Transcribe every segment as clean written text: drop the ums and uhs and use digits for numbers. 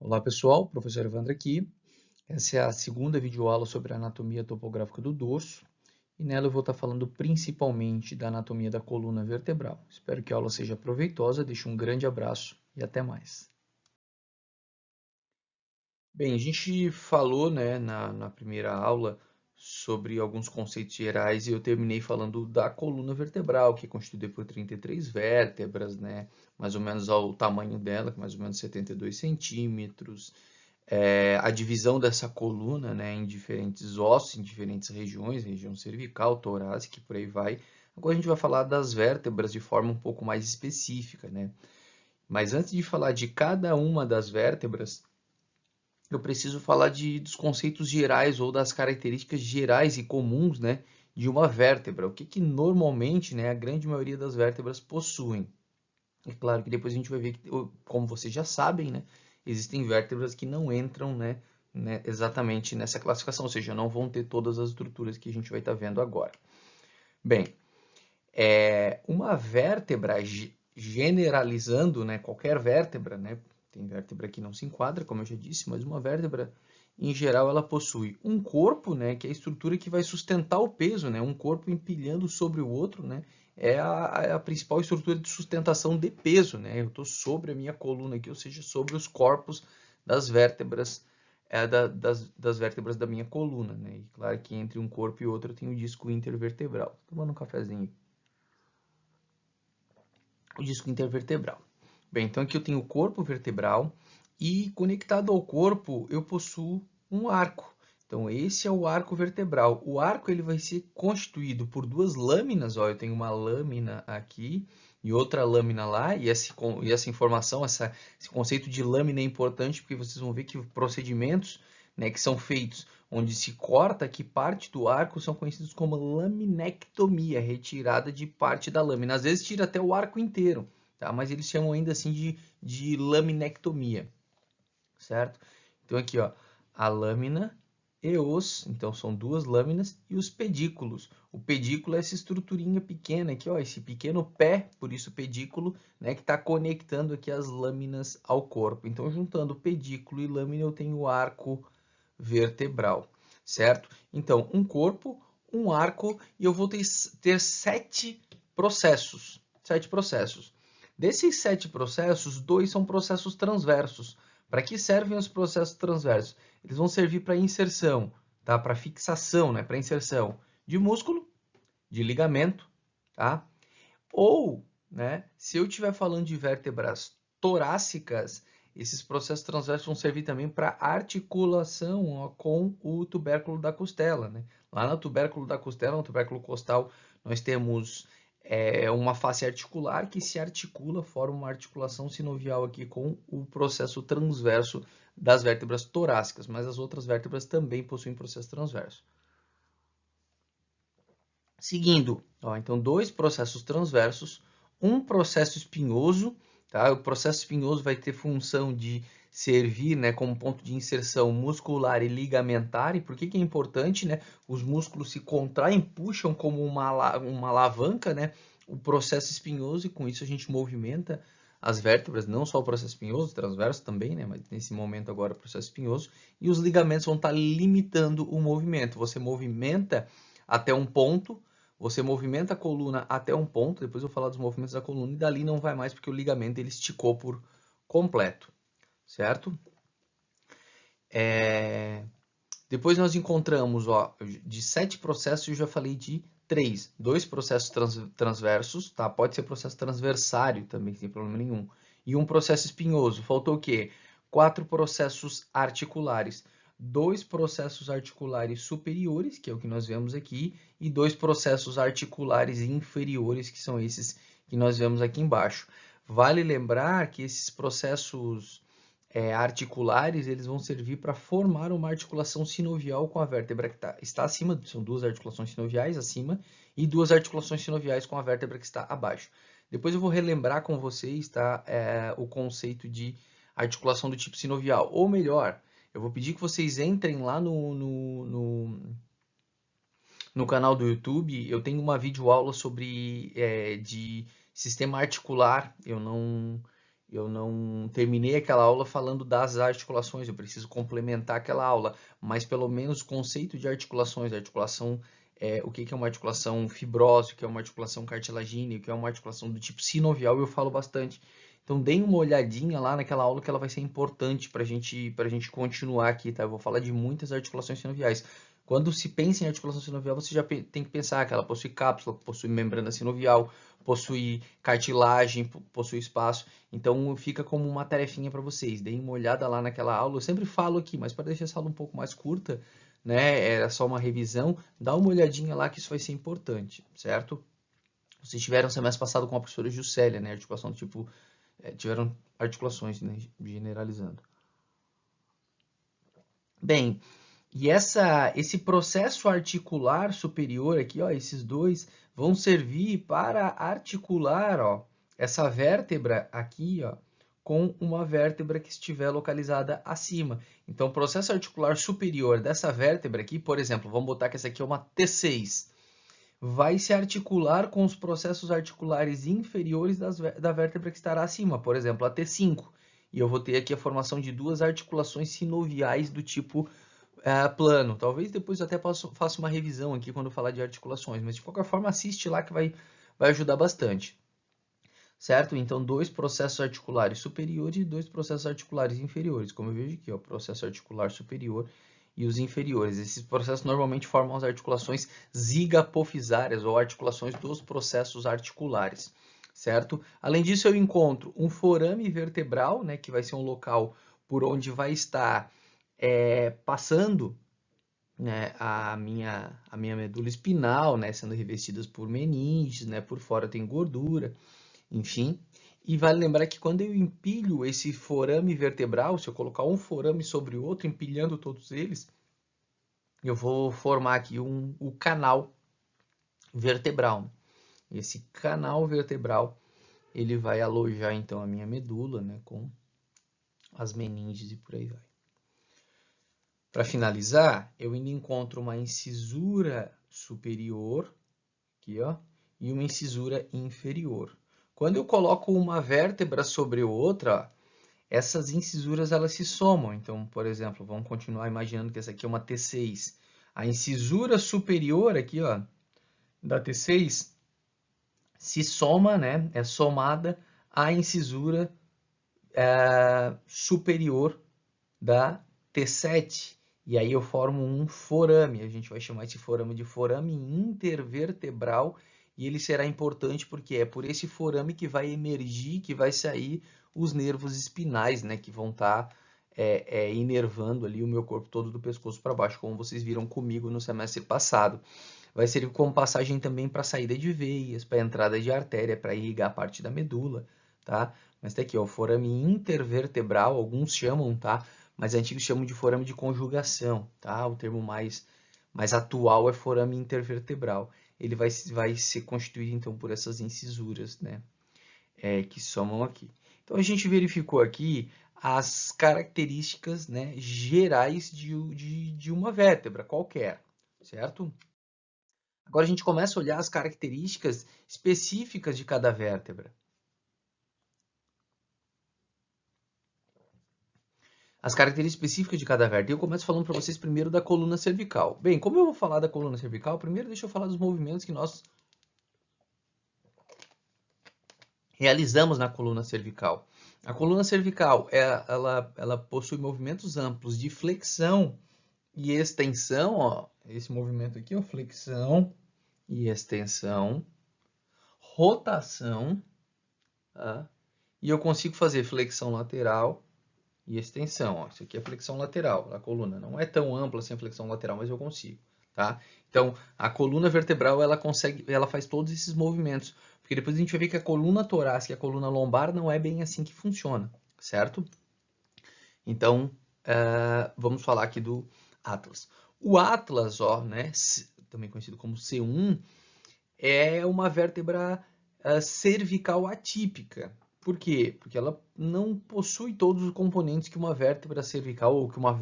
Olá pessoal, professor Evandro aqui. Essa é a segunda videoaula sobre a anatomia topográfica do dorso e nela eu vou estar falando principalmente da anatomia da coluna vertebral. Espero que a aula seja proveitosa, deixo um grande abraço e até mais. Bem, a gente falou, né, na primeira aula sobre alguns conceitos gerais e eu terminei falando da coluna vertebral, que é constituída por 33 vértebras, né, mais ou menos ao tamanho dela, mais ou menos 72 centímetros. A divisão dessa coluna, né, em diferentes ossos, em diferentes regiões, região cervical, torácica e por aí vai. Agora a gente vai falar das vértebras de forma um pouco mais específica, né? Mas antes de falar de cada uma das vértebras, eu preciso falar dos conceitos gerais ou das características gerais e comuns, né, de uma vértebra. O que normalmente, né, a grande maioria das vértebras possuem. É claro que depois a gente vai ver que, como vocês já sabem, né, existem vértebras que não entram, né, exatamente nessa classificação, ou seja, não vão ter todas as estruturas que a gente vai estar vendo agora. Bem, uma vértebra, generalizando, né, qualquer vértebra, né, tem vértebra que não se enquadra, como eu já disse, mas uma vértebra, em geral, ela possui um corpo, né, que é a estrutura que vai sustentar o peso, né, um corpo empilhando sobre o outro, né, é a principal estrutura de sustentação de peso, né, eu estou sobre a minha coluna aqui, ou seja, sobre os corpos das vértebras, das vértebras da minha coluna, né, e claro que entre um corpo e outro eu tenho o disco intervertebral. Tô tomando um cafezinho. O disco intervertebral. Bem, então aqui eu tenho o corpo vertebral e conectado ao corpo eu possuo um arco. Então esse é o arco vertebral. O arco ele vai ser constituído por duas lâminas. Ó, eu tenho uma lâmina aqui e outra lâmina lá. E essa informação, esse conceito de lâmina é importante porque vocês vão ver que procedimentos, né, que são feitos onde se corta aqui parte do arco são conhecidos como laminectomia, retirada de parte da lâmina. Às vezes tira até o arco inteiro, tá? Mas eles chamam ainda assim de laminectomia, certo? Então aqui, ó, a lâmina e então são duas lâminas e os pedículos. O pedículo é essa estruturinha pequena aqui, ó, esse pequeno pé, por isso pedículo, né, que está conectando aqui as lâminas ao corpo. Então, juntando pedículo e lâmina, eu tenho o arco vertebral, certo? Então, um corpo, um arco e eu vou ter sete processos. Sete processos. Desses sete processos, dois são processos transversos. Para que servem os processos transversos? Eles vão servir para inserção, tá? Para fixação, né? Para inserção de músculo, de ligamento, tá? Ou, né, se eu estiver falando de vértebras torácicas, esses processos transversos vão servir também para articulação, ó, com o tubérculo da costela, né? Lá no tubérculo da costela, no tubérculo costal, nós temos uma face articular que se articula, forma uma articulação sinovial aqui com o processo transverso das vértebras torácicas, mas as outras vértebras também possuem processo transverso. Seguindo, ó, então, dois processos transversos, um processo espinhoso, tá? O processo espinhoso vai ter função de servir, né, como ponto de inserção muscular e ligamentar. E por que é importante, né? Os músculos se contraem, puxam como uma alavanca, né? O processo espinhoso, e com isso a gente movimenta as vértebras, não só o processo espinhoso, transverso também, né? Mas nesse momento agora o processo espinhoso, e os ligamentos vão estar limitando o movimento. Você movimenta até um ponto, você movimenta a coluna até um ponto, depois eu vou falar dos movimentos da coluna, e dali não vai mais porque o ligamento ele esticou por completo, certo? Depois nós encontramos, ó, de 7 processos, eu já falei de 3. 2 processos transversos, tá? Pode ser processo transversário também, sem problema nenhum. E um processo espinhoso. Faltou o quê? 4 processos articulares. 2 processos articulares superiores, que é o que nós vemos aqui, e 2 processos articulares inferiores, que são esses que nós vemos aqui embaixo. Vale lembrar que esses processos articulares, eles vão servir para formar uma articulação sinovial com a vértebra que está acima, são duas articulações sinoviais acima e duas articulações sinoviais com a vértebra que está abaixo. Depois eu vou relembrar com vocês, tá, o conceito de articulação do tipo sinovial, ou melhor, eu vou pedir que vocês entrem lá no canal do YouTube, eu tenho uma videoaula sobre de sistema articular, eu não terminei aquela aula falando das articulações, eu preciso complementar aquela aula, mas pelo menos o conceito de articulações, articulação, o que é uma articulação fibrosa, o que é uma articulação cartilagínea, o que é uma articulação do tipo sinovial, eu falo bastante. Então, deem uma olhadinha lá naquela aula que ela vai ser importante para a gente continuar aqui, tá? Eu vou falar de muitas articulações sinoviais. Quando se pensa em articulação sinovial, você já tem que pensar que ela possui cápsula, possui membrana sinovial, possui cartilagem, possui espaço. Então, fica como uma tarefinha para vocês. Deem uma olhada lá naquela aula. Eu sempre falo aqui, mas para deixar essa aula um pouco mais curta, né? Era só uma revisão. Dá uma olhadinha lá que isso vai ser importante, certo? Vocês tiveram semestre passado com a professora Juscelia, né? Articulação do tipo... tiveram articulações, né? Generalizando. Bem, e esse processo articular superior aqui, ó, esses dois vão servir para articular, ó, essa vértebra aqui, ó, com uma vértebra que estiver localizada acima. Então, o processo articular superior dessa vértebra aqui, por exemplo, vamos botar que essa aqui é uma T6, vai se articular com os processos articulares inferiores da vértebra que estará acima, por exemplo, a T5. E eu vou ter aqui a formação de duas articulações sinoviais do tipo plano. Talvez depois eu até faça uma revisão aqui quando falar de articulações, mas de qualquer forma assiste lá que vai ajudar bastante. Certo? Então, dois processos articulares superiores e dois processos articulares inferiores. Como eu vejo aqui, ó, processo articular superior e os inferiores. Esses processos normalmente formam as articulações zigoapofisárias ou articulações dos processos articulares, certo? Além disso, eu encontro um forame vertebral, né, que vai ser um local por onde vai estar passando, né, a minha medula espinal, né, sendo revestidas por meninges, né, por fora tem gordura, enfim. E vale lembrar que quando eu empilho esse forame vertebral, se eu colocar um forame sobre o outro, empilhando todos eles, eu vou formar aqui o canal vertebral. Esse canal vertebral, ele vai alojar então a minha medula, né, com as meninges e por aí vai. Para finalizar, eu ainda encontro uma incisura superior, aqui, ó, e uma incisura inferior. Quando eu coloco uma vértebra sobre outra, essas incisuras elas se somam. Então, por exemplo, vamos continuar imaginando que essa aqui é uma T6. A incisura superior aqui, ó, da T6 se soma, né? É somada à incisura superior da T7. E aí eu formo um forame. A gente vai chamar esse forame de forame intervertebral. E ele será importante porque é por esse forame que vai emergir, que vai sair os nervos espinais, né? Que vão estar inervando ali o meu corpo todo do pescoço para baixo, como vocês viram comigo no semestre passado. Vai servir como passagem também para saída de veias, para entrada de artéria, para irrigar a parte da medula, tá? Mas tá aqui, ó, o forame intervertebral, alguns chamam, tá? Mas antigos chamam de forame de conjugação, tá? O termo mais atual é forame intervertebral. Ele vai ser constituído, então, por essas incisuras, né? Que somam aqui. Então, a gente verificou aqui as características, né, gerais de uma vértebra qualquer, certo? Agora a gente começa a olhar as características específicas de cada vértebra. As características específicas de cada vértebra. Eu começo falando para vocês primeiro da coluna cervical. Bem, como eu vou falar da coluna cervical, primeiro deixa eu falar dos movimentos que nós realizamos na coluna cervical. A coluna cervical, ela possui movimentos amplos de flexão e extensão, ó, esse movimento aqui, ó, flexão e extensão, rotação, tá? E eu consigo fazer flexão lateral e extensão, ó. Isso aqui é flexão lateral da coluna. Não é tão ampla assim a flexão lateral, mas eu consigo, tá? Então, a coluna vertebral, ela faz todos esses movimentos, porque depois a gente vai ver que a coluna torácica e a coluna lombar não é bem assim que funciona, certo? Então, vamos falar aqui do Atlas. O Atlas, ó, né, também conhecido como C1, é uma vértebra cervical atípica. Por quê? Porque ela não possui todos os componentes que uma vértebra cervical ou que uma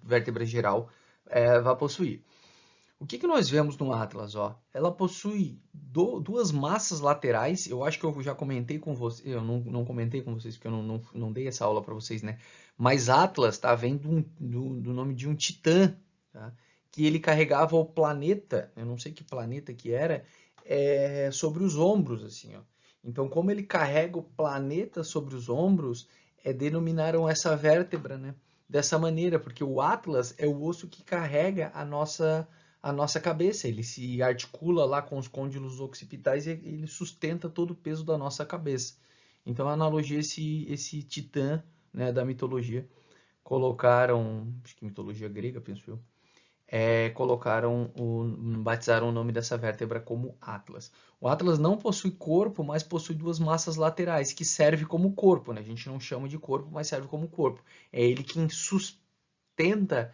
vértebra geral vai possuir. O que nós vemos no Atlas? Ó? Ela possui duas massas laterais. Eu acho que eu já comentei com vocês. Eu não comentei com vocês porque eu não dei essa aula para vocês, né? Mas Atlas vem do nome de um titã, tá? Que ele carregava o planeta, eu não sei que planeta que era, sobre os ombros, assim, ó. Então, como ele carrega o planeta sobre os ombros, denominaram essa vértebra, né? Dessa maneira, porque o Atlas é o osso que carrega a nossa cabeça, ele se articula lá com os côndilos occipitais e ele sustenta todo o peso da nossa cabeça. Então, a analogia esse titã, né, da mitologia, colocaram, acho que mitologia grega, penso eu, batizaram o nome dessa vértebra como Atlas. O Atlas não possui corpo, mas possui duas massas laterais, que serve como corpo, né? A gente não chama de corpo, mas serve como corpo. É ele quem sustenta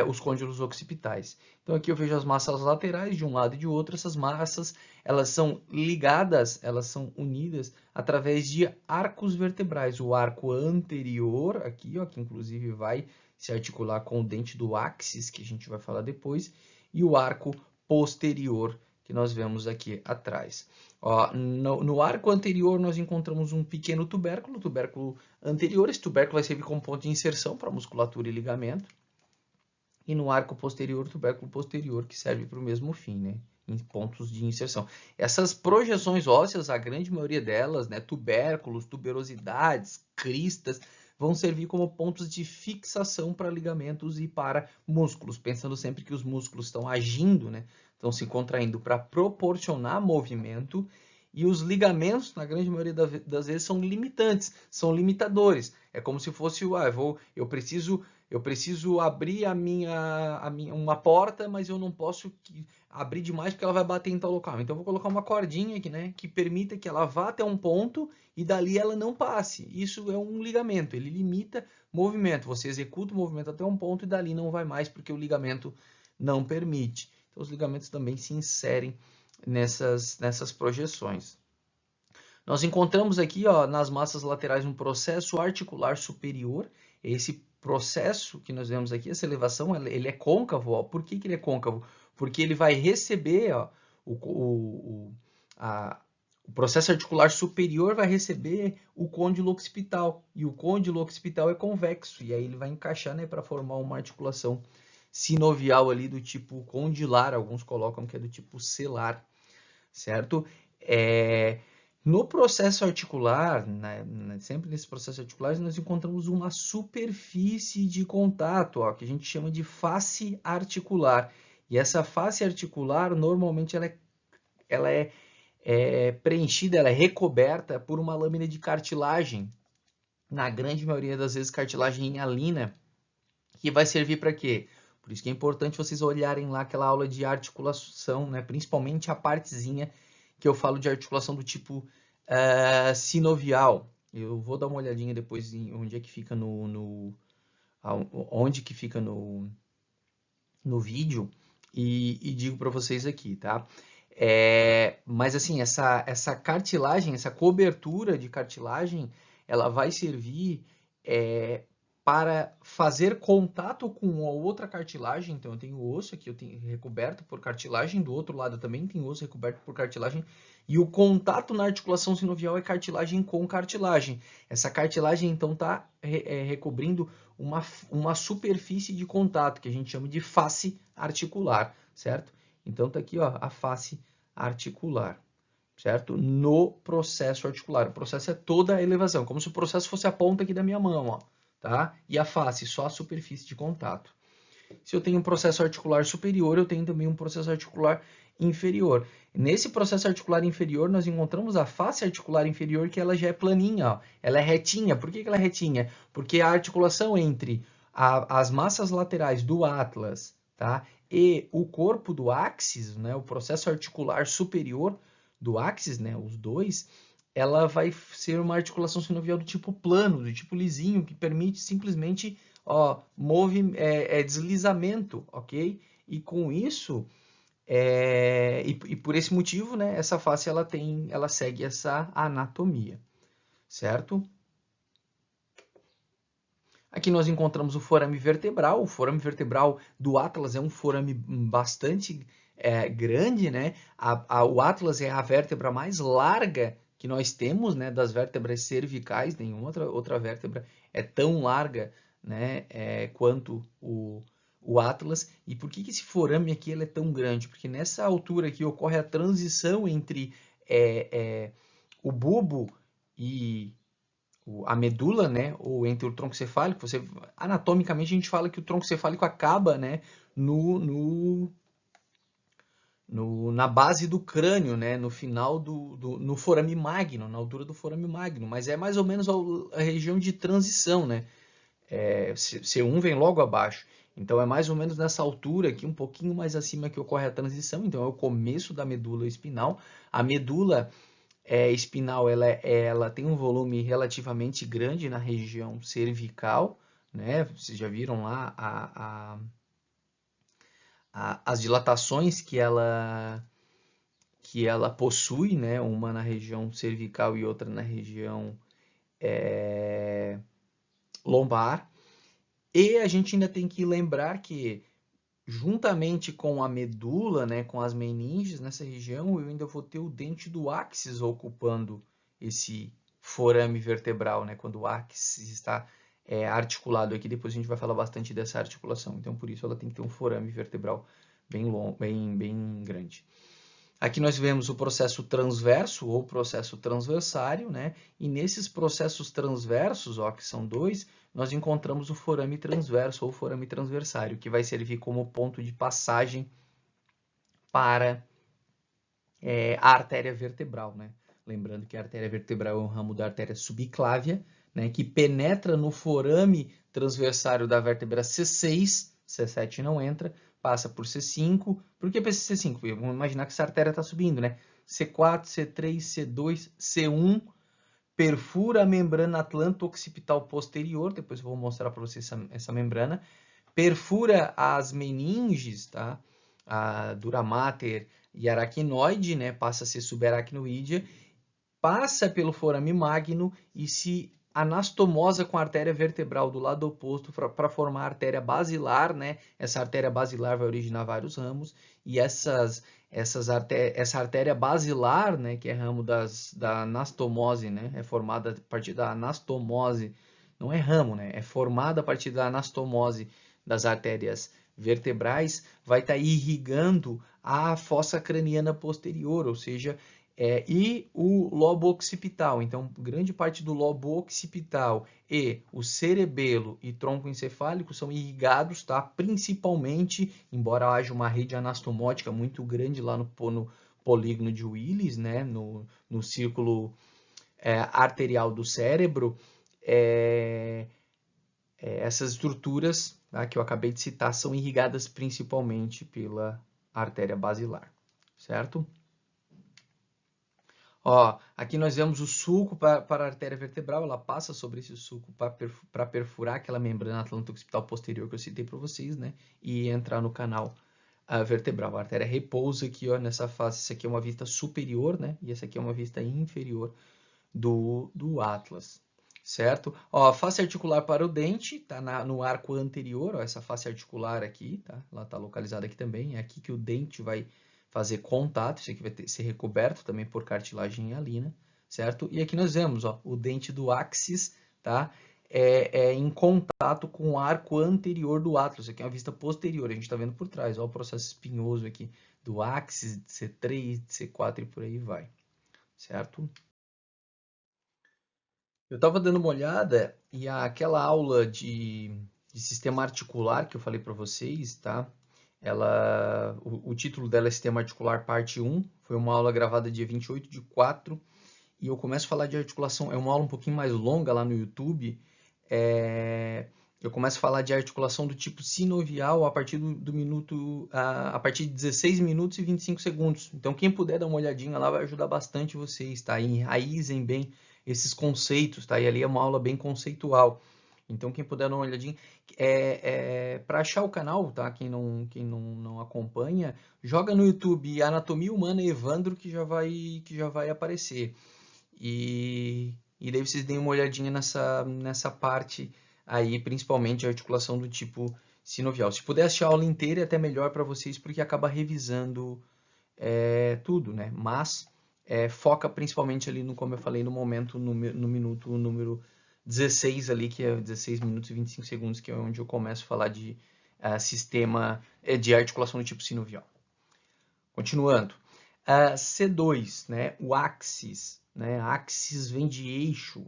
os côndilos occipitais. Então aqui eu vejo as massas laterais de um lado e de outro. Essas massas, elas são ligadas, elas são unidas através de arcos vertebrais. O arco anterior, aqui, ó, que inclusive vai se articular com o dente do áxis, que a gente vai falar depois, e o arco posterior, que nós vemos aqui atrás. Ó, no arco anterior nós encontramos um pequeno tubérculo anterior. Esse tubérculo vai servir como ponto de inserção para musculatura e ligamento. E no arco posterior, tubérculo posterior, que serve para o mesmo fim, né? Em pontos de inserção. Essas projeções ósseas, a grande maioria delas, né, tubérculos, tuberosidades, cristas, vão servir como pontos de fixação para ligamentos e para músculos, pensando sempre que os músculos estão agindo, né, estão se contraindo para proporcionar movimento, e os ligamentos, na grande maioria das vezes, são limitantes, são limitadores. É como se fosse, eu preciso abrir uma porta, mas eu não posso abrir demais porque ela vai bater em tal local. Então eu vou colocar uma cordinha aqui, né, que permita que ela vá até um ponto e dali ela não passe. Isso é um ligamento, ele limita movimento. Você executa o movimento até um ponto e dali não vai mais porque o ligamento não permite. Então os ligamentos também se inserem nessas projeções. Nós encontramos aqui, ó, nas massas laterais um processo articular superior. Esse processo que nós vemos aqui, essa elevação, ele é côncavo. Ó. Por que ele é côncavo? Porque ele vai receber, ó, o processo articular superior vai receber o côndilo occipital. E o côndilo occipital é convexo. E aí ele vai encaixar, né, para formar uma articulação sinovial ali do tipo condilar. Alguns colocam que é do tipo celar, certo? No processo articular, sempre nesse processo articular, nós encontramos uma superfície de contato, ó, que a gente chama de face articular. E essa face articular, normalmente, ela é preenchida, ela é recoberta por uma lâmina de cartilagem. Na grande maioria das vezes, cartilagem hialina, que vai servir para quê? Por isso que é importante vocês olharem lá aquela aula de articulação, né? Principalmente a partezinha que eu falo de articulação do tipo sinovial. Eu vou dar uma olhadinha depois em onde é que fica onde que fica no vídeo e digo para vocês aqui, tá? Mas assim, essa cartilagem, essa cobertura de cartilagem, ela vai servir para fazer contato com a outra cartilagem. Então eu tenho osso aqui, eu tenho recoberto por cartilagem, do outro lado também tem osso recoberto por cartilagem, e o contato na articulação sinovial é cartilagem com cartilagem. Essa cartilagem então está recobrindo uma superfície de contato, que a gente chama de face articular, certo? Então tá aqui, ó, a face articular, certo? No processo articular. O processo é toda a elevação, como se o processo fosse a ponta aqui da minha mão, ó, tá? E a face, só a superfície de contato. Se eu tenho um processo articular superior, eu tenho também um processo articular inferior. Nesse processo articular inferior, nós encontramos a face articular inferior, que ela já é planinha, ó. Ela é retinha. Por que ela é retinha? Porque a articulação entre as massas laterais do Atlas, tá, e o corpo do áxis, né, o processo articular superior do áxis, né, os dois, ela vai ser uma articulação sinovial do tipo plano, do tipo lisinho, que permite simplesmente, ó, deslizamento, ok? E com isso, e por esse motivo, né, essa face ela segue essa anatomia, certo? Aqui nós encontramos o forame vertebral. O forame vertebral do Atlas é um forame bastante grande, né? O Atlas é a vértebra mais larga que nós temos, né? Das vértebras cervicais. Nenhuma outra vértebra é tão larga, né? Quanto o Atlas. E por que esse forame aqui ele é tão grande? Porque nessa altura aqui ocorre a transição entre o bulbo e a medula, né, ou entre o tronco cefálico. Anatomicamente a gente fala que o tronco cefálico acaba, né, na base do crânio, né, no final no forame magno, na altura do forame magno, mas é mais ou menos a região de transição, né, C1 vem logo abaixo, então é mais ou menos nessa altura aqui, um pouquinho mais acima que ocorre a transição, então é o começo da medula espinal. A medula espinal ela tem um volume relativamente grande na região cervical, né? Vocês já viram lá as dilatações que ela possui, né? Uma na região cervical e outra na região lombar. E a gente ainda tem que lembrar que juntamente com a medula, né, com as meninges nessa região, eu ainda vou ter o dente do áxis ocupando esse forame vertebral, né, quando o áxis está articulado aqui. Depois a gente vai falar bastante dessa articulação. Então, por isso, ela tem que ter um forame vertebral bem longo, bem grande. Aqui nós vemos o processo transverso ou processo transversário, né? E nesses processos transversos, ó, que são dois, nós encontramos o forame transverso ou forame transversário, que vai servir como ponto de passagem para a artéria vertebral, né? Lembrando que a artéria vertebral é um ramo da artéria subclávia, né? Que penetra no forame transversário da vértebra C6, C7 não entra, passa por C5. Por que C5? Vamos imaginar que essa artéria está subindo, né? C4, C3, C2, C1, perfura a membrana atlanto-occipital posterior, depois eu vou mostrar para vocês essa membrana, perfura as meninges, tá? A dura mater e aracnoide, né? Passa a ser subaracnoídea, passa pelo forame magno e se anastomosa com a artéria vertebral do lado oposto para formar a artéria basilar, né? Essa artéria basilar vai originar vários ramos e essa artéria basilar, né, que é ramo da anastomose, né, é formada a partir da anastomose, não é ramo, né, é formada a partir da anastomose das artérias vertebrais, vai estar irrigando a fossa craniana posterior, ou seja, e o lobo occipital. Então, grande parte do lobo occipital e o cerebelo e tronco encefálico são irrigados, tá? Principalmente, embora haja uma rede anastomótica muito grande lá no polígono de Willis, né? No círculo arterial do cérebro, essas estruturas, tá, que eu acabei de citar são irrigadas principalmente pela artéria basilar, certo? Ó, aqui nós vemos o sulco para a artéria vertebral, ela passa sobre esse sulco para perfurar aquela membrana atlanto-occipital posterior que eu citei para vocês, né? E entrar no canal vertebral. A artéria repousa aqui, ó, nessa face. Essa aqui é uma vista superior, né? E essa aqui é uma vista inferior do Atlas, certo? Ó, a face articular para o dente, tá no arco anterior, ó, essa face articular aqui, tá? Ela tá localizada aqui também. É aqui que o dente vai fazer contato, isso aqui vai ser recoberto também por cartilagem hialina, certo? E aqui nós vemos, ó, o dente do áxis, tá? Em contato com o arco anterior do Atlas, aqui é uma vista posterior, a gente está vendo por trás, ó, o processo espinhoso aqui do áxis, C3, C4 e por aí vai, certo? Eu estava dando uma olhada e aquela aula de sistema articular que eu falei para vocês, tá? O título dela é Sistema Articular Parte 1, foi uma aula gravada dia 28/4, e eu começo a falar de articulação, é uma aula um pouquinho mais longa lá no YouTube, eu começo a falar de articulação do tipo sinovial a partir do minuto, a partir de 16 minutos e 25 segundos. Então, quem puder dar uma olhadinha lá vai ajudar bastante vocês, tá? Enraizem bem esses conceitos, tá? E ali é uma aula bem conceitual. Então, quem puder dar uma olhadinha, para achar o canal, tá? Quem não acompanha, joga no YouTube Anatomia Humana Evandro que já vai aparecer. E daí vocês deem uma olhadinha nessa parte aí principalmente a articulação do tipo sinovial. Se puder assistir a aula inteira é até melhor para vocês, porque acaba revisando tudo, né? Mas foca principalmente ali no, como eu falei, no momento, no minuto número 16 ali, que é 16 minutos e 25 segundos, que é onde eu começo a falar de sistema de articulação do tipo sinovial. Continuando. C2, né? O axis, né? Axis vem de eixo.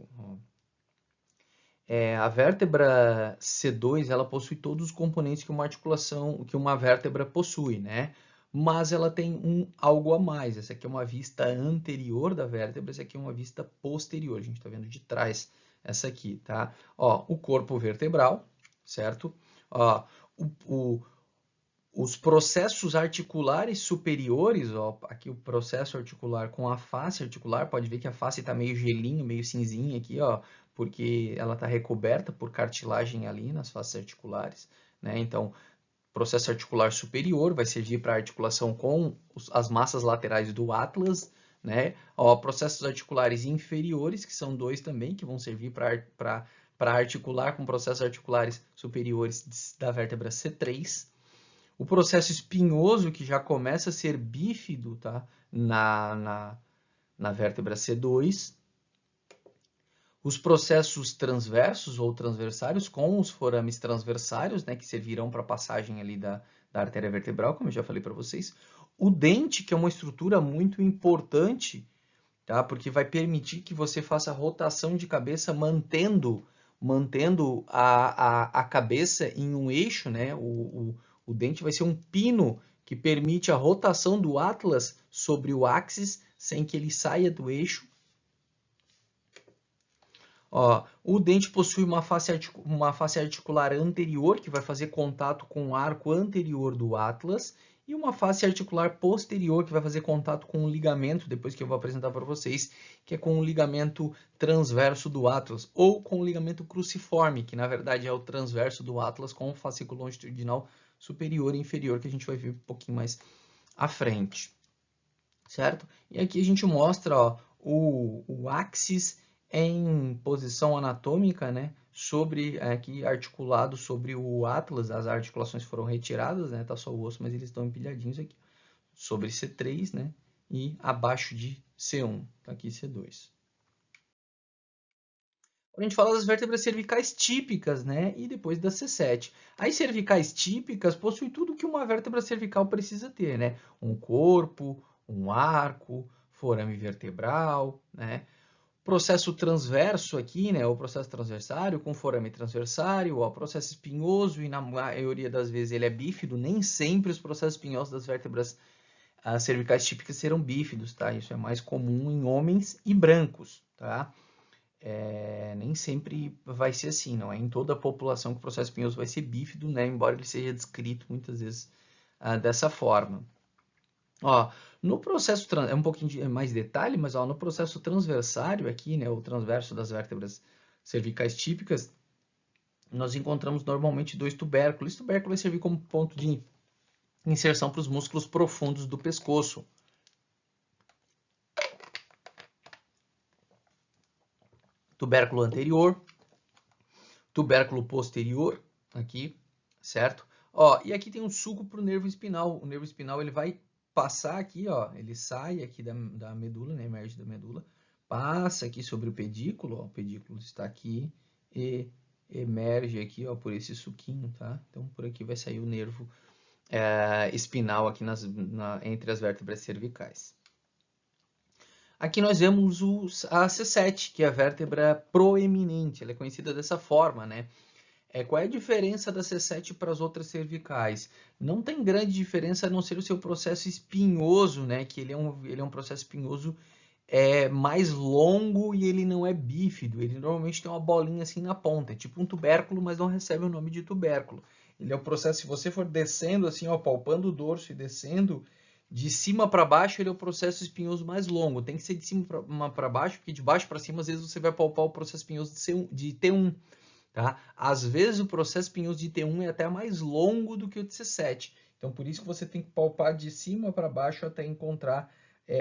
A vértebra C2, ela possui todos os componentes que uma articulação, que uma vértebra possui, né? Mas ela tem algo a mais. Essa aqui é uma vista anterior da vértebra, essa aqui é uma vista posterior. A gente está vendo de trás essa aqui, tá? Ó, o corpo vertebral, certo? Ó, os processos articulares superiores, ó, aqui o processo articular com a face articular, pode ver que a face está meio gelinho, meio cinzinha aqui, ó, porque ela está recoberta por cartilagem ali nas faces articulares, né? Então, processo articular superior vai servir para articulação com as massas laterais do atlas, né? Ó, processos articulares inferiores, que são dois também, que vão servir para articular com processos articulares superiores da vértebra C3. O processo espinhoso, que já começa a ser bífido, tá? na vértebra C2. Os processos transversos ou transversários com os forames transversários, né? Que servirão para a passagem ali da artéria vertebral, como eu já falei para vocês. O dente, que é uma estrutura muito importante, tá? Porque vai permitir que você faça rotação de cabeça mantendo a cabeça em um eixo, né? O dente vai ser um pino que permite a rotação do atlas sobre o axis sem que ele saia do eixo. Ó, o dente possui uma face articular anterior, que vai fazer contato com o arco anterior do atlas, e uma face articular posterior, que vai fazer contato com o ligamento, depois que eu vou apresentar para vocês, que é com o ligamento transverso do atlas, ou com o ligamento cruciforme, que na verdade é o transverso do atlas com o fascículo longitudinal superior e inferior, que a gente vai ver um pouquinho mais à frente, certo? E aqui a gente mostra, ó, o axis em posição anatômica, né? Sobre aqui articulado sobre o atlas, as articulações foram retiradas, né? Tá só o osso, mas eles estão empilhadinhos aqui. Sobre C3, né? E abaixo de C1, tá aqui C2. A gente fala das vértebras cervicais típicas, né? E depois da C7. As cervicais típicas possuem tudo que uma vértebra cervical precisa ter, né? Um corpo, um arco, forame vertebral, né? Processo transverso aqui, né? O processo transversário com forame transversário, o processo espinhoso, e na maioria das vezes ele é bífido, nem sempre os processos espinhosos das vértebras cervicais típicas serão bífidos, tá? Isso é mais comum em homens e brancos, tá? Nem sempre vai ser assim, não é em toda a população que o processo espinhoso vai ser bífido, né? Embora ele seja descrito muitas vezes dessa forma. Ó, no processo, é um pouquinho de mais detalhe, mas ó, no processo transversário aqui, né, o transverso das vértebras cervicais típicas, nós encontramos normalmente dois tubérculos. Esse tubérculo vai servir como ponto de inserção para os músculos profundos do pescoço. Tubérculo anterior, tubérculo posterior, aqui, certo? Ó, e aqui tem um sulco para o nervo espinal. O nervo espinal ele vai passar aqui, ó, ele sai aqui da medula, né, emerge da medula, passa aqui sobre o pedículo, ó, o pedículo está aqui e emerge aqui, ó, por esse suquinho, tá? Então, por aqui vai sair o nervo espinal aqui entre as vértebras cervicais. Aqui nós vemos a C7, que é a vértebra proeminente, ela é conhecida dessa forma, né? Qual é a diferença da C7 para as outras cervicais? Não tem grande diferença a não ser o seu processo espinhoso, né? Que ele é um processo espinhoso mais longo e ele não é bífido. Ele normalmente tem uma bolinha assim na ponta, é tipo um tubérculo, mas não recebe o nome de tubérculo. Ele é o processo, se você for descendo assim, ó, palpando o dorso e descendo de cima para baixo, ele é o processo espinhoso mais longo. Tem que ser de cima para baixo, porque de baixo para cima, às vezes você vai palpar o processo espinhoso de T1. Tá? Às vezes o processo espinhoso de T1 é até mais longo do que o de C7. Então, por isso que você tem que palpar de cima para baixo até encontrar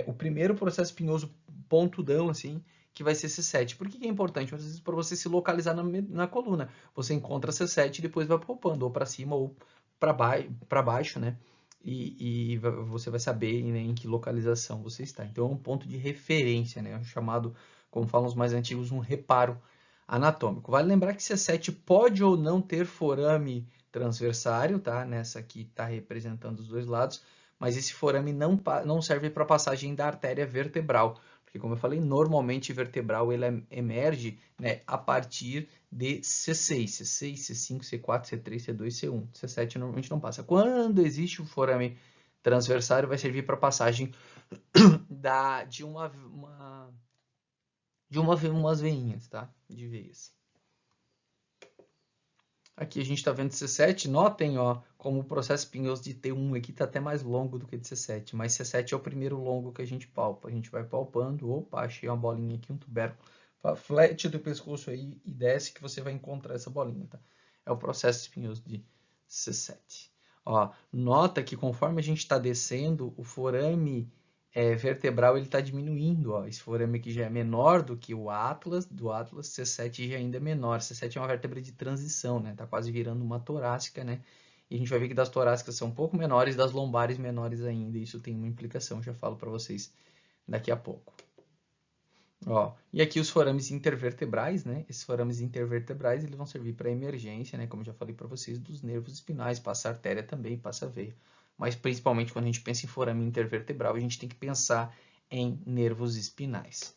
o primeiro processo espinhoso pontudão, assim, que vai ser C7. Por que é importante? Para você se localizar na coluna. Você encontra C7 e depois vai poupando, ou para cima ou para baixo, né? E você vai saber, né, em que localização você está. Então, é um ponto de referência, né? Chamado, como falam os mais antigos, um reparo anatômico. Vale lembrar que C7 pode ou não ter forame transversário, tá? Nessa aqui está representando os dois lados, mas esse forame não serve para passagem da artéria vertebral, porque, como eu falei, normalmente vertebral ele emerge, né, a partir de C6, C5, C4, C3, C2, C1. C7 normalmente não passa. Quando existe o forame transversário, vai servir para passagem de umas veinhas, tá? De veias. Aqui a gente está vendo C7, notem, ó, como o processo espinhoso de T1 aqui está até mais longo do que de C7, mas C7 é o primeiro longo que a gente palpa. A gente vai palpando, opa, achei uma bolinha aqui, um tubérculo. Flete do pescoço aí e desce que você vai encontrar essa bolinha, tá? É o processo espinhoso de C7. Ó, nota que conforme a gente está descendo, o forame vertebral ele está diminuindo. Ó. Esse forame aqui já é menor do que o Atlas, do Atlas, C7 já ainda é menor. C7 é uma vértebra de transição, né? Está quase virando uma torácica, né? E a gente vai ver que das torácicas são um pouco menores, das lombares menores ainda. E isso tem uma implicação, já falo para vocês daqui a pouco. Ó, e aqui os forames intervertebrais, né? Esses forames intervertebrais eles vão servir para emergência, né? Como eu já falei para vocês, dos nervos espinais, passa artéria também, passa veia. Mas principalmente quando a gente pensa em forame intervertebral, a gente tem que pensar em nervos espinais.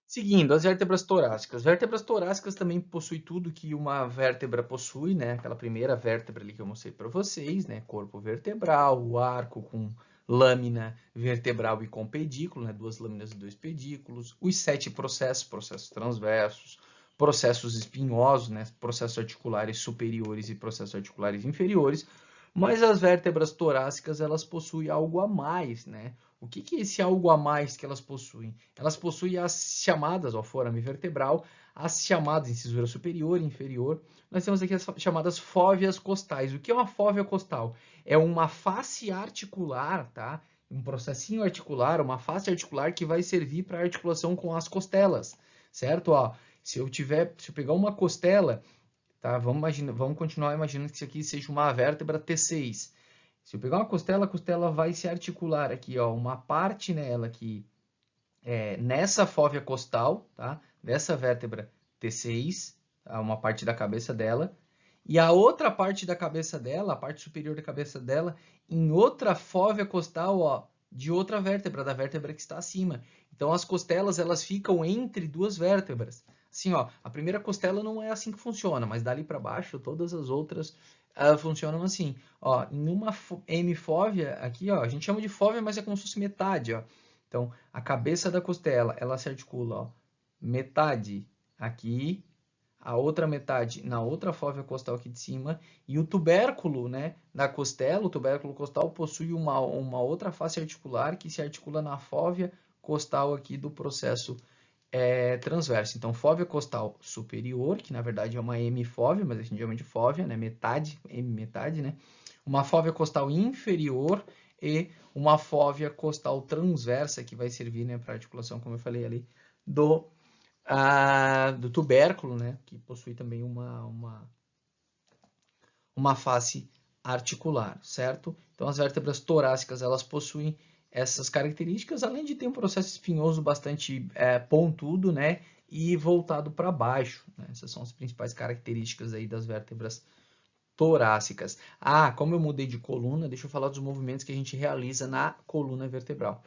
Seguindo, as vértebras torácicas. Vértebras torácicas também possuem tudo que uma vértebra possui, né? Aquela primeira vértebra ali que eu mostrei para vocês, né? Corpo vertebral, o arco com lâmina vertebral e com pedículo, né? Duas lâminas e dois pedículos. Os 7 processos transversos, processos espinhosos, né? Processos articulares superiores e processos articulares inferiores. Mas as vértebras torácicas, elas possuem algo a mais, né? O que é esse algo a mais que elas possuem? Elas possuem as chamadas, ó, forame vertebral, as chamadas incisura superior e inferior. Nós temos aqui as chamadas fóveas costais. O que é uma fóvea costal? É uma face articular, tá? Um processinho articular, uma face articular que vai servir para articulação com as costelas, certo? Ó, se eu pegar uma costela, tá? Vamos continuar imaginando que isso aqui seja uma vértebra T6. Se eu pegar uma costela, a costela vai se articular aqui, ó, uma parte nela aqui, nessa fóvea costal, tá? Dessa vértebra T6, tá? Uma parte da cabeça dela, e a outra parte da cabeça dela, a parte superior da cabeça dela, em outra fóvea costal, ó, de outra vértebra, da vértebra que está acima. Então, as costelas, elas ficam entre duas vértebras. Assim, ó, a primeira costela não é assim que funciona, mas dali para baixo, todas as outras funcionam assim. Ó, em uma hemifóvea, aqui, ó, a gente chama de fóvea, mas é como se fosse metade, ó. Então, a cabeça da costela, ela se articula, ó, metade aqui, a outra metade na outra fóvea costal aqui de cima, e o tubérculo, né, da costela, o tubérculo costal possui uma outra face articular que se articula na fóvea costal aqui do processo transverso. Então, fóvea costal superior, que na verdade é uma hemifóvea, mas a gente chama de fóvea, né, metade, metade, né, uma fóvea costal inferior e uma fóvea costal transversa, que vai servir, né, para articulação, como eu falei ali, do tubérculo, né, que possui também uma face articular, certo? Então, as vértebras torácicas, elas possuem essas características, além de ter um processo espinhoso bastante pontudo, né, e voltado para baixo, né? Essas são as principais características aí das vértebras torácicas. Como eu mudei de coluna, deixa eu falar dos movimentos que a gente realiza na coluna vertebral.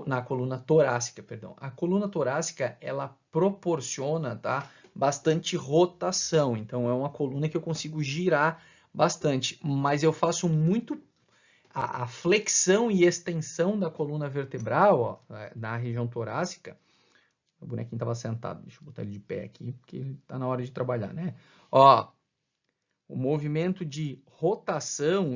Na coluna torácica, perdão. A coluna torácica, ela proporciona, tá, bastante rotação. Então, é uma coluna que eu consigo girar bastante, mas eu faço muito a flexão e extensão da coluna vertebral, ó, na região torácica. O bonequinho estava sentado, deixa eu botar ele de pé aqui, porque está na hora de trabalhar, né? Ó, o movimento de rotação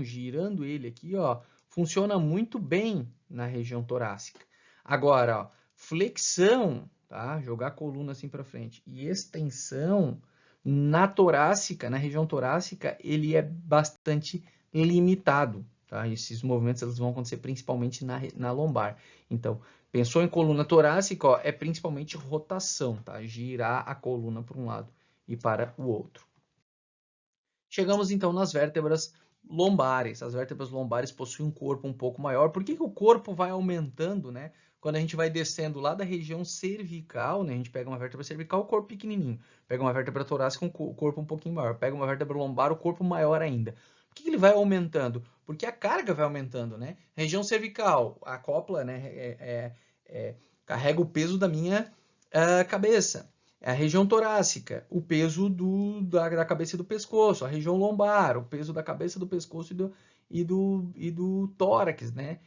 girando ele aqui, ó, funciona muito bem na região torácica. Agora, ó, flexão, tá? Jogar a coluna assim para frente e extensão na torácica, na região torácica, ele é bastante limitado, tá? Esses movimentos eles vão acontecer principalmente na lombar. Então, pensou em coluna torácica, ó, é principalmente rotação, tá? Girar a coluna para um lado e para o outro. Chegamos então nas vértebras lombares. As vértebras lombares possuem um corpo um pouco maior. Por que o corpo vai aumentando, né? Quando a gente vai descendo lá da região cervical, né? A gente pega uma vértebra cervical, o corpo pequenininho. Pega uma vértebra torácica, o corpo um pouquinho maior. Pega uma vértebra lombar, o corpo maior ainda. Por que ele vai aumentando? Porque a carga vai aumentando, né? Região cervical, a cópula, né? Carrega o peso da minha cabeça. A região torácica, o peso da cabeça e do pescoço. A região lombar, o peso da cabeça, do pescoço e do tórax, né?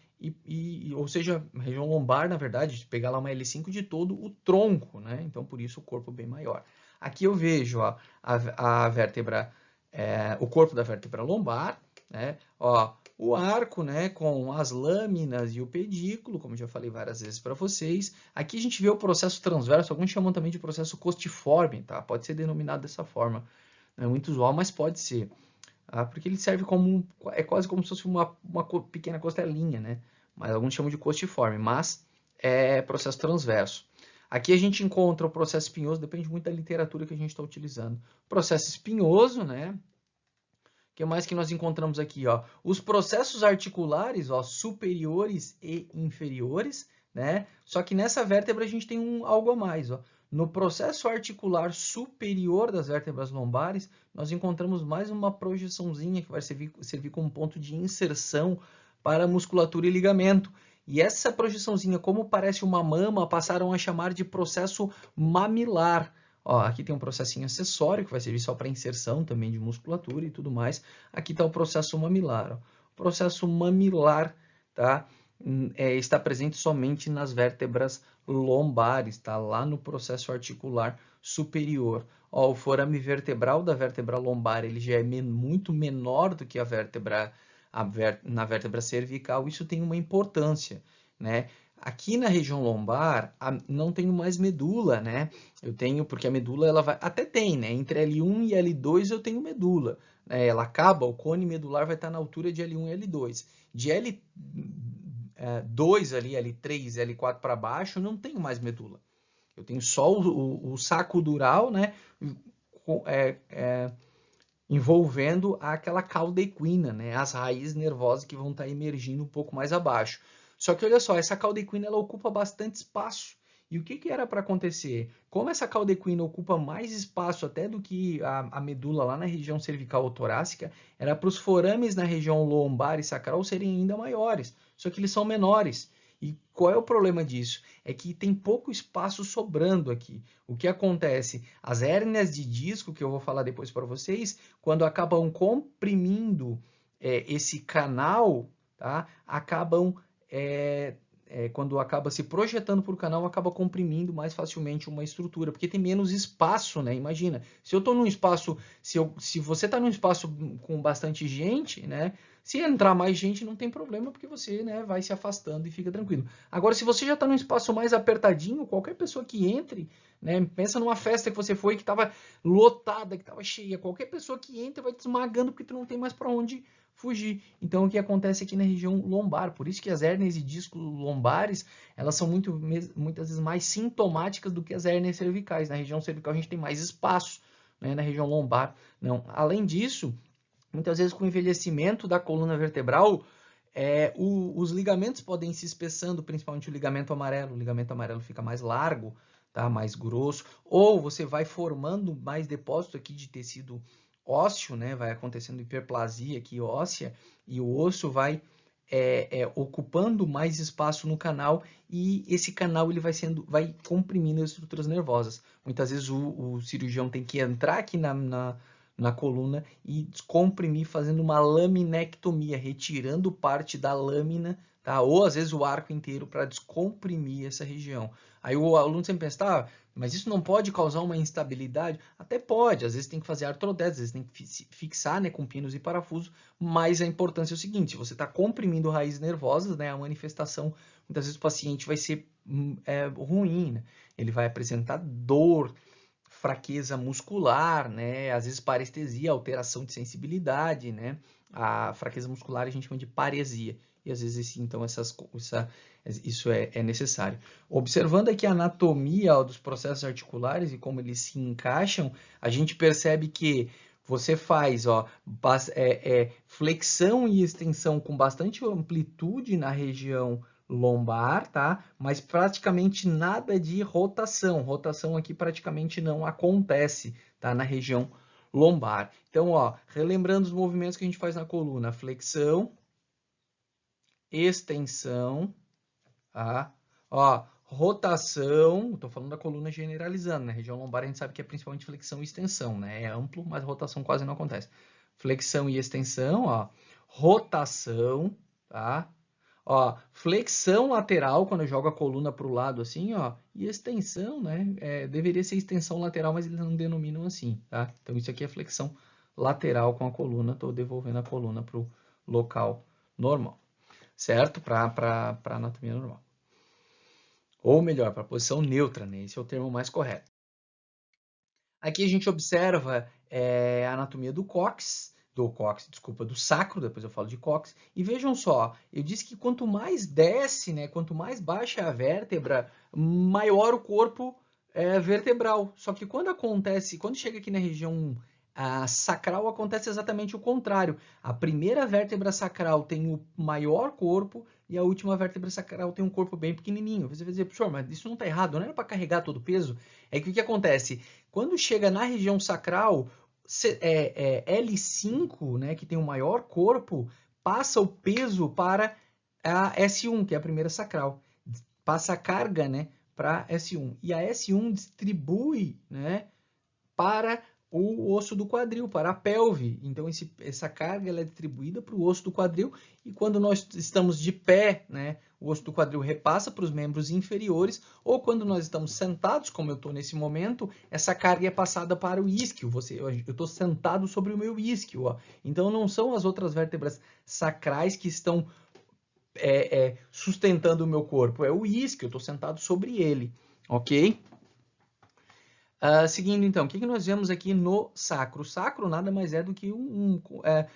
Ou seja, a região lombar, na verdade, pegar lá uma L5 de todo o tronco, né? Então, por isso, o corpo bem maior. Aqui eu vejo ó, a vértebra, o corpo da vértebra lombar, né? Ó, o arco, né, com as lâminas e o pedículo, como já falei várias vezes para vocês. Aqui a gente vê o processo transverso, alguns chamam também de processo costiforme, tá? Pode ser denominado dessa forma. Não é muito usual, mas pode ser. Porque ele serve como, é quase como se fosse uma pequena costelinha, né? Mas alguns chamam de costiforme, mas é processo transverso. Aqui a gente encontra o processo espinhoso, depende muito da literatura que a gente está utilizando. Processo espinhoso, né? O que mais que nós encontramos aqui? Ó? Os processos articulares, ó, superiores e inferiores, né? Só que nessa vértebra a gente tem algo a mais. Ó. No processo articular superior das vértebras lombares, nós encontramos mais uma projeçãozinha que vai servir como ponto de inserção para musculatura e ligamento. E essa projeçãozinha, como parece uma mama, passaram a chamar de processo mamilar. Ó, aqui tem um processinho acessório, que vai servir só para inserção também de musculatura e tudo mais. Aqui está o processo mamilar. Ó. O processo mamilar tá, está presente somente nas vértebras lombares, tá? Lá no processo articular superior. Ó, o forame vertebral da vértebra lombar ele já é muito menor do que a vértebra na vértebra cervical. Isso tem uma importância, né? Aqui na região lombar, não tenho mais medula, né? Eu tenho, porque a medula, ela vai... Até tem, né? Entre L1 e L2 eu tenho medula. Ela acaba, o cone medular vai estar na altura de L1 e L2. De L2 ali, L3, L4 para baixo, eu não tenho mais medula. Eu tenho só o saco dural, né? Envolvendo aquela cauda equina, né? As raízes nervosas que vão estar emergindo um pouco mais abaixo. Só que olha só, essa cauda equina ela ocupa bastante espaço. E o que era para acontecer? Como essa cauda equina ocupa mais espaço até do que a medula lá na região cervical ou torácica, era para os forames na região lombar e sacral serem ainda maiores. Só que eles são menores. E qual é o problema disso? É que tem pouco espaço sobrando aqui. O que acontece? As hérnias de disco, que eu vou falar depois para vocês, quando acabam comprimindo esse canal, tá? Acabam quando acaba se projetando por canal, acaba comprimindo mais facilmente uma estrutura, porque tem menos espaço, né? Imagina, se eu estou num espaço, se você está num espaço com bastante gente, né? Se entrar mais gente, não tem problema, porque você, né, vai se afastando e fica tranquilo. Agora, se você já está num espaço mais apertadinho, qualquer pessoa que entre, né? Pensa numa festa que você foi que estava lotada, que estava cheia, qualquer pessoa que entra vai te esmagando porque tu não tem mais para onde fugir. Então, o que acontece aqui na região lombar, por isso que as hérnias e discos lombares, elas são muitas vezes mais sintomáticas do que as hérnias cervicais. Na região cervical a gente tem mais espaço, né? Na região lombar, não. Além disso, muitas vezes com o envelhecimento da coluna vertebral, os ligamentos podem se espessando, principalmente o ligamento amarelo fica mais largo, tá? Mais grosso, ou você vai formando mais depósito aqui de tecido ósseo, né? Vai acontecendo hiperplasia aqui óssea, e o osso vai ocupando mais espaço no canal, e esse canal ele vai comprimindo as estruturas nervosas. Muitas vezes o cirurgião tem que entrar aqui na coluna e descomprimir fazendo uma laminectomia, retirando parte da lâmina, tá? Ou às vezes o arco inteiro para descomprimir essa região. Aí o aluno sempre pensa, tá, mas isso não pode causar uma instabilidade? Até pode, às vezes tem que fazer artrodese, às vezes tem que fixar, né, com pinos e parafusos, mas a importância é o seguinte, você está comprimindo raízes nervosas, né, a manifestação, muitas vezes o paciente vai ser ruim, né? Ele vai apresentar dor, fraqueza muscular, né? Às vezes parestesia, alteração de sensibilidade, né? a fraqueza muscular a gente chama de paresia. E às vezes, então, isso é necessário. Observando aqui a anatomia dos processos articulares e como eles se encaixam, a gente percebe que você faz flexão e extensão com bastante amplitude na região lombar, tá? Mas praticamente nada de rotação. Rotação aqui praticamente não acontece, tá? Na região lombar. Então, relembrando os movimentos que a gente faz na coluna: flexão, extensão, tá? Rotação, estou falando da coluna generalizando, né? Região lombar a gente sabe que é principalmente flexão e extensão, né? É amplo, mas rotação quase não acontece. Flexão e extensão, rotação, tá? Flexão lateral, quando eu jogo a coluna para o lado assim, e extensão, né? Deveria ser extensão lateral, mas eles não denominam assim, tá? Então, isso aqui é flexão lateral com a coluna, estou devolvendo a coluna para o local normal, certo? Para a anatomia normal. Ou melhor, para a posição neutra, né? Esse é o termo mais correto. Aqui a gente observa a anatomia do do sacro, depois eu falo de cóccix, e vejam só, eu disse que quanto mais desce, né, quanto mais baixa a vértebra, maior o corpo vertebral. Só que quando chega aqui na região sacral, acontece exatamente o contrário. A primeira vértebra sacral tem o maior corpo e a última vértebra sacral tem um corpo bem pequenininho. Você vai dizer, professor, mas isso não está errado, não era para carregar todo o peso? É que o que acontece? Quando chega na região sacral, L5, né, que tem o maior corpo, passa o peso para a S1, que é a primeira sacral. Passa a carga, né, para S1. E a S1 distribui, né, para o osso do quadril, para a pelve. Então, essa carga ela é distribuída para o osso do quadril, e quando nós estamos de pé, né, o osso do quadril repassa para os membros inferiores, ou quando nós estamos sentados, como eu estou nesse momento, essa carga é passada para o isquio. Eu estou sentado sobre o meu isquio. Então, não são as outras vértebras sacrais que estão sustentando o meu corpo, é o isquio, eu estou sentado sobre ele, ok? Seguindo então, o que nós vemos aqui no sacro? O sacro nada mais é do que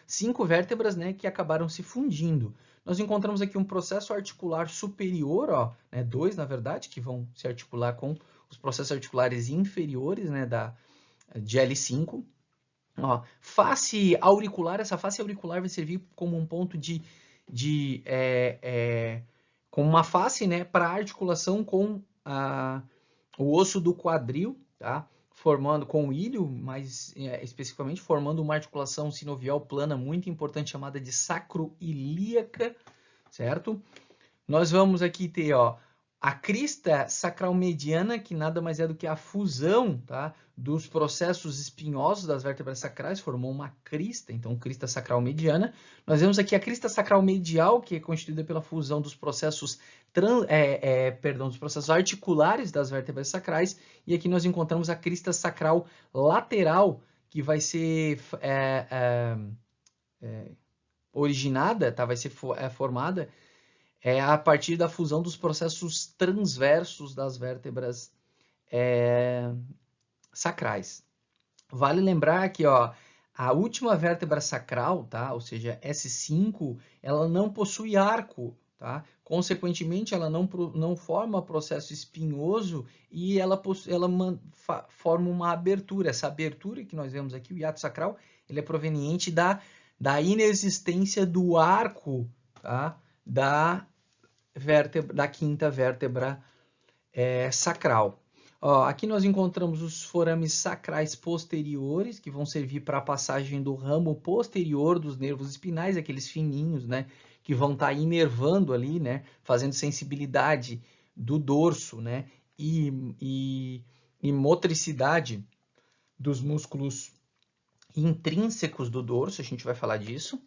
5 vértebras, né, que acabaram se fundindo. Nós encontramos aqui um processo articular superior, 2 na verdade, que vão se articular com os processos articulares inferiores, né, de L5. Face auricular, essa face auricular vai servir como um ponto com uma face, né, para articulação com o osso do quadril, tá? Formando com o ilho, mais especificamente, formando uma articulação sinovial plana muito importante chamada de sacroilíaca, certo? Nós vamos aqui ter, a crista sacral mediana, que nada mais é do que a fusão, tá, dos processos espinhosos das vértebras sacrais, formou uma crista, então crista sacral mediana. Nós vemos aqui a crista sacral medial, que é constituída pela fusão dos processos dos processos articulares das vértebras sacrais, e aqui nós encontramos a crista sacral lateral, que vai ser originada, tá, vai ser formada a partir da fusão dos processos transversos das vértebras sacrais. Vale lembrar que a última vértebra sacral, tá? Ou seja, S5, ela não possui arco, tá? Consequentemente, ela não forma processo espinhoso e ela forma uma abertura. Essa abertura que nós vemos aqui, o hiato sacral, ele é proveniente da inexistência do arco, tá? Da quinta vértebra sacral. Aqui nós encontramos os forames sacrais posteriores, que vão servir para a passagem do ramo posterior dos nervos espinais, aqueles fininhos, né, que vão estar inervando ali, né, fazendo sensibilidade do dorso, né, e motricidade dos músculos intrínsecos do dorso, a gente vai falar disso.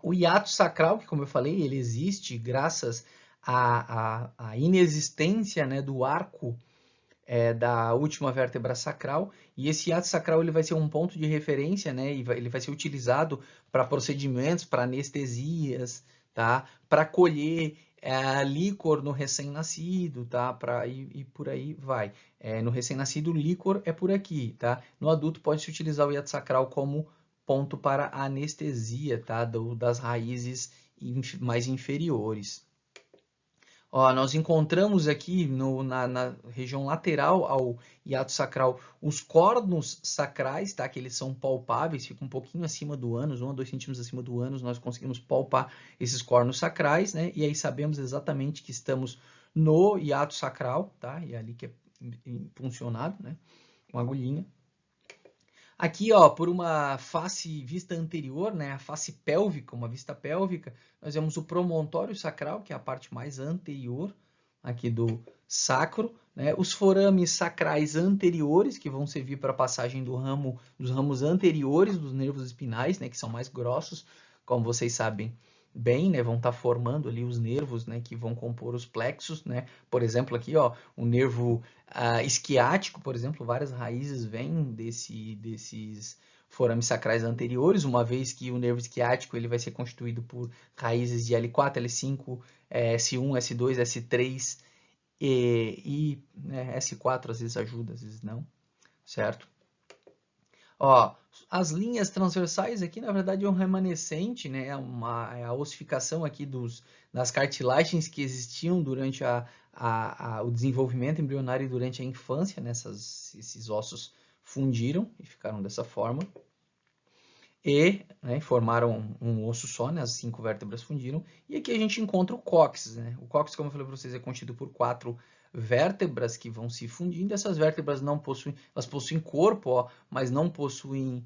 O hiato sacral, que como eu falei, ele existe graças à inexistência, né, do arco da última vértebra sacral, e esse hiato sacral ele vai ser um ponto de referência, né, e ele vai ser utilizado para procedimentos, para anestesias, tá, para colher líquor no recém-nascido, tá, e por aí vai. No recém-nascido, o líquor é por aqui, tá? No adulto pode-se utilizar o hiato sacral como ponto para a anestesia, tá? Das raízes mais inferiores. Ó, nós encontramos aqui na região lateral ao hiato sacral os cornos sacrais, tá? Que eles são palpáveis, ficam um pouquinho acima do ânus, 1 a 2 centímetros acima do ânus, nós conseguimos palpar esses cornos sacrais, né? E aí sabemos exatamente que estamos no hiato sacral, tá? E é ali que é puncionado, né? Com agulhinha. Aqui, ó, por uma face vista anterior, né, a face pélvica, uma vista pélvica, nós vemos o promontório sacral, que é a parte mais anterior aqui do sacro, né, os forames sacrais anteriores, que vão servir para a passagem dos ramos anteriores dos nervos espinais, né, que são mais grossos, como vocês sabem bem, né, vão estar formando ali os nervos, né, que vão compor os plexos, né, por exemplo, aqui, ó, o nervo isquiático, por exemplo, várias raízes vêm desses forames sacrais anteriores, uma vez que o nervo isquiático ele vai ser constituído por raízes de L4, L5, S1, S2, S3 e né, S4 às vezes ajuda, às vezes não, certo? Ó, as linhas transversais aqui, na verdade, é um remanescente, né? É a ossificação aqui das cartilagens que existiam durante o desenvolvimento embrionário e durante a infância, né? Esses ossos fundiram e ficaram dessa forma. E né, formaram um osso só, né? As 5 vértebras fundiram. E aqui a gente encontra o cóccix, né? O cóccix, como eu falei para vocês, é constituído por 4 vértebras que vão se fundindo. Essas vértebras não possuem, elas possuem corpo, ó, mas não possuem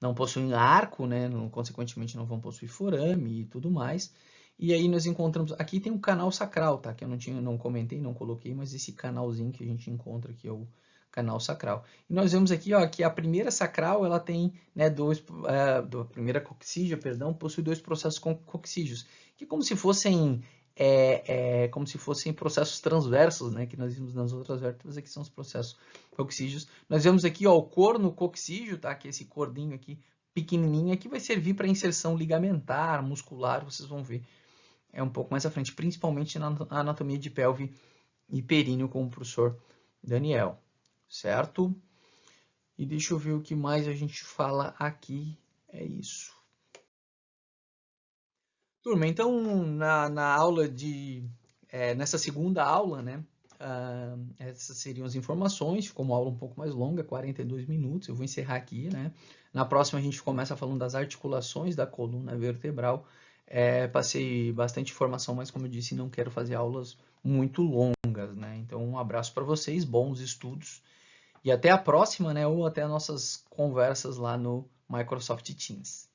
não possuem arco, né? Consequentemente não vão possuir forame e tudo mais. E aí nós encontramos, aqui tem um canal sacral, tá? Que eu não comentei, não coloquei, mas esse canalzinho que a gente encontra aqui é o canal sacral. E nós vemos aqui, ó, que a primeira sacral, ela tem, né, a primeira coccígea, perdão, possui 2 processos coccígeos, que como se fossem processos transversos, né, que nós vimos nas outras vértebras, aqui são os processos coccígeos. Nós vemos aqui, ó, o corno coccígeo, tá, que é esse cordinho aqui, pequenininho, aqui vai servir para inserção ligamentar, muscular, vocês vão ver um pouco mais à frente, principalmente na anatomia de pelve e períneo, com o professor Daniel, certo? E deixa eu ver o que mais a gente fala aqui, é isso. Turma, então na aula nessa segunda aula, né, essas seriam as informações, ficou uma aula um pouco mais longa, 42 minutos, eu vou encerrar aqui, né? Na próxima a gente começa falando das articulações da coluna vertebral. Passei bastante informação, mas como eu disse, não quero fazer aulas muito longas, né? Então um abraço para vocês, bons estudos e até a próxima, né? Ou até as nossas conversas lá no Microsoft Teams.